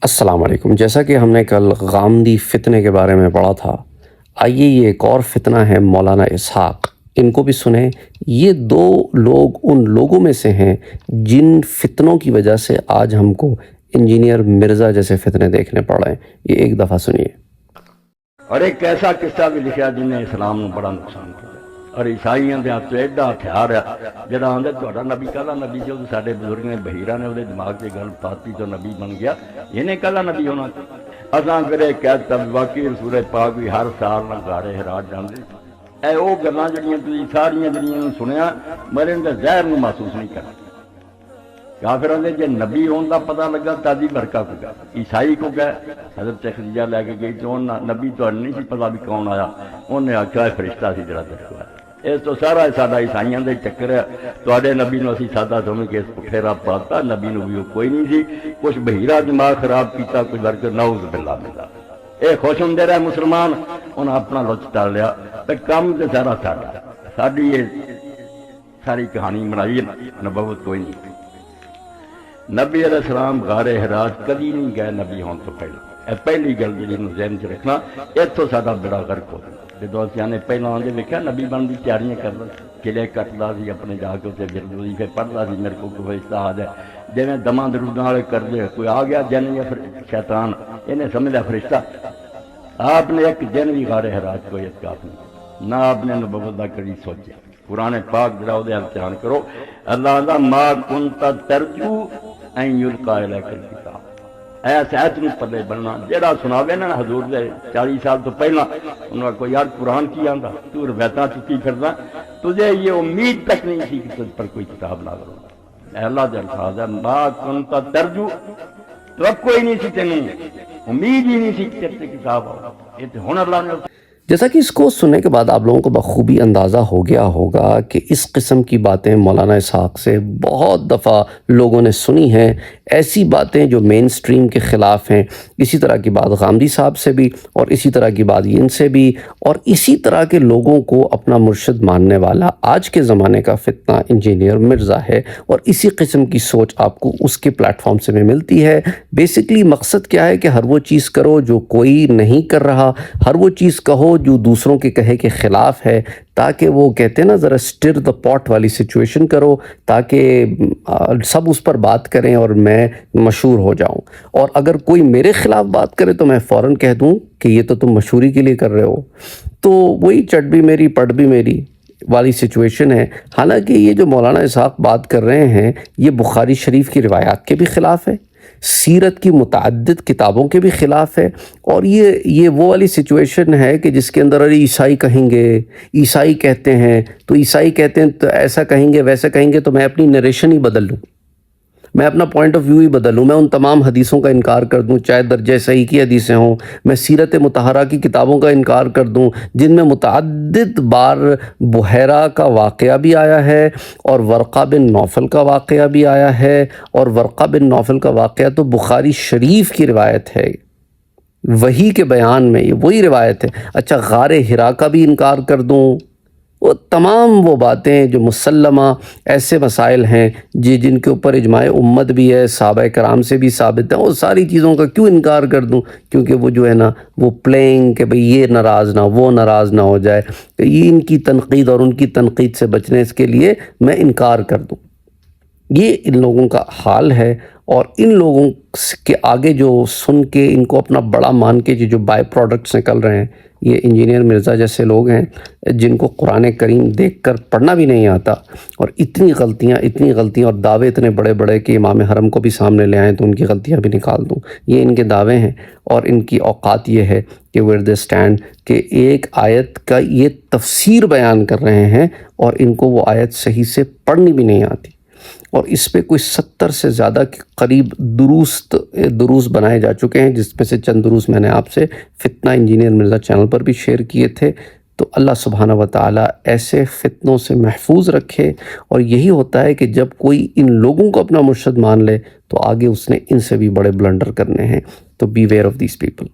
السلام علیکم۔ جیسا کہ ہم نے کل غامدی فتنے کے بارے میں پڑھا تھا، آئیے یہ ایک اور فتنہ ہے مولانا اسحاق، ان کو بھی سنیں۔ یہ دو لوگ ان لوگوں میں سے ہیں جن فتنوں کی وجہ سے آج ہم کو انجینئر مرزا جیسے فتنے دیکھنے پڑ رہے ہیں۔ یہ ایک دفعہ سنیے۔ اور ایک ایسا قصہ بھی لکھا جن نے اسلام کو بڑا نقصان کیا، اور عیسائیوں کے ہاتھ ایڈا ہتھیار ہے جہاں آدھے تھوڑا نبی کہلا نبی جو سارے بزرگ نے بہیرہ نے وہ دماغ سے گل پاتی تو نبی بن گیا، یہ کہلا نبی ہونا اصاں کرے کہہ تب واقعی رسول پاک بھی ہر سال نہ گاڑے ہراج جاندے اے وہ گلاں جڑیاں تسی ساریاں جڑیاں سنیا میرے اندر زہر نو محسوس نہیں کرنا۔ کافراں دے جے نبی ہون دا پتہ لگا تادی برکہ کو گیا، عیسائی کو گئے حضرت خدیجہ لے کے گئی تو نبی تو نہیں سی پتہ بھی کون آیا، انہیں آکھیا فرشتہ سی جڑا دسیا۔ اس تو سارا ساڈا عیسائیاں دا چکر ہے، تواڈے نبی نو اسی سادہ سمجھ کے پھیرا پاتا، نبی نو بھی کوئی نہیں سی، کچھ بہیرہ دماغ خراب کیتا، کچھ برکت نعوذ باللہ ملا۔ اے خوش ہوندے رہے مسلمان، انہاں اپنا لچ ٹال لیا، تے کم تے سارا ساڈا، ساڈی یہ ساری کہانی بنائی نبوت کوئی نہیں۔ نبی علیہ السلام غار حراء کدی نہیں گئے نبی ہون تو پہلے، پہلی گل جی ذہن چ رکھنا، اتوں ساڈا بیڑا غرق ہو جانا۔ جدو اسی نے پہلے آدھے ویکھیا نبی بن کی تیاریاں کردا، قلعے کٹدا سی، اپنے جا کے اتنے ورد وظیفے پڑھدا سی، میرے کو فرشتہ آ جائے جویں دماں دروداں والے کردے، کوئی آ گیا جن یا شیطان، انہیں سمجھ لیا فرشتہ۔ آپ نے ایک دن بھی غار حراء کوئی اعتکاف نہیں، نہ آپ نے نبوت دا کبھی سوچا۔ قرآن پاک جڑا وہ امتحان کرو، اللہ دا ما کنت ترجو این یلقا الیک الکتاب، ایس ایت نو پلے بننا جڑا سناوے نا حضور دے 40 سال تو پہلا، انہوں نے کوئی یار قرآن کی آندا، تو روایتاں چکی پھردا، تجھے یہ امید تک نہیں تھی کہ تجھ پر کوئی کتاب نازل ہوگا۔ اے اللہ دے الفاظ ہے، ما کنت ترجو، تو اب کوئی نہیں سی تینوں، امید ہی نہیں سی کہ تیرے سے کتاب ہوگا۔ یہ تو ہن اللہ نے جیسا کہ اس کو سننے کے بعد آپ لوگوں کو بخوبی اندازہ ہو گیا ہوگا کہ اس قسم کی باتیں مولانا اسحاق سے بہت دفعہ لوگوں نے سنی ہیں، ایسی باتیں جو مین سٹریم کے خلاف ہیں۔ اسی طرح کی بات غامدی صاحب سے بھی، اور اسی طرح کی بات ان سے بھی، اور اسی طرح کے لوگوں کو اپنا مرشد ماننے والا آج کے زمانے کا فتنہ انجینئر مرزا ہے، اور اسی قسم کی سوچ آپ کو اس کے پلیٹ فارم سے میں ملتی ہے۔ بیسکلی مقصد کیا ہے کہ ہر وہ چیز کرو جو کوئی نہیں کر رہا، ہر وہ چیز کہو جو دوسروں کے کہے کے خلاف ہے، تاکہ وہ کہتے ہیں نا ذرا سٹر دا پاٹ والی سچویشن کرو، تاکہ سب اس پر بات کریں اور میں مشہور ہو جاؤں، اور اگر کوئی میرے خلاف بات کرے تو میں فوراً کہہ دوں کہ یہ تو تم مشہوری کے لیے کر رہے ہو۔ تو وہی چٹ بھی میری پٹ بھی میری والی سچویشن ہے۔ حالانکہ یہ جو مولانا اسحاق بات کر رہے ہیں یہ بخاری شریف کی روایات کے بھی خلاف ہے، سیرت کی متعدد کتابوں کے بھی خلاف ہے، اور یہ وہ والی سچویشن ہے کہ جس کے اندر ارے عیسائی کہیں گے، عیسائی کہتے ہیں تو عیسائی کہتے ہیں تو ایسا کہیں گے ویسا کہیں گے، تو میں اپنی نریشن ہی بدل لوں، میں اپنا پوائنٹ آف ویو ہی بدل لوں، میں ان تمام حدیثوں کا انکار کر دوں چاہے درجہ صحیح کی حدیثیں ہوں، میں سیرت مطہرہ کی کتابوں کا انکار کر دوں جن میں متعدد بار بحیرہ کا واقعہ بھی آیا ہے، اور ورقہ بن نوفل کا واقعہ بھی آیا ہے، اور ورقہ بن نوفل کا واقعہ تو بخاری شریف کی روایت ہے، وحی کے بیان میں یہ وہی روایت ہے۔ اچھا غار حراء کا بھی انکار کر دوں، وہ تمام وہ باتیں جو مسلمہ ایسے مسائل ہیں جن کے اوپر اجماع امت بھی ہے، صحابہ کرام سے بھی ثابت ہے، وہ ساری چیزوں کا کیوں انکار کر دوں؟ کیونکہ وہ جو ہے نا وہ پلینگ کہ بھئی یہ ناراض نہ وہ ناراض نہ ہو جائے، کہ یہ ان کی تنقید اور ان کی تنقید سے بچنے اس کے لیے میں انکار کر دوں۔ یہ ان لوگوں کا حال ہے، اور ان لوگوں کے آگے جو سن کے ان کو اپنا بڑا مان کے جو بائی پروڈکٹس نکل رہے ہیں، یہ انجینئر مرزا جیسے لوگ ہیں جن کو قرآن کریم دیکھ کر پڑھنا بھی نہیں آتا، اور اتنی غلطیاں اور دعوے اتنے بڑے بڑے کہ امام حرم کو بھی سامنے لے آئیں تو ان کی غلطیاں بھی نکال دوں، یہ ان کے دعوے ہیں، اور ان کی اوقات یہ ہے کہ ویئر دے اسٹینڈ کہ ایک آیت کا یہ تفسیر بیان کر رہے ہیں اور ان کو وہ آیت صحیح سے پڑھنی بھی نہیں آتی، اور اس پہ کوئی 70 سے زیادہ کے قریب دروس بنائے جا چکے ہیں، جس میں سے چند دروس میں نے آپ سے فتنہ انجینئر مرزا چینل پر بھی شیئر کیے تھے۔ تو اللہ سبحانہ وتعالی ایسے فتنوں سے محفوظ رکھے، اور یہی ہوتا ہے کہ جب کوئی ان لوگوں کو اپنا مرشد مان لے تو آگے اس نے ان سے بھی بڑے بلنڈر کرنے ہیں، تو beware of these people.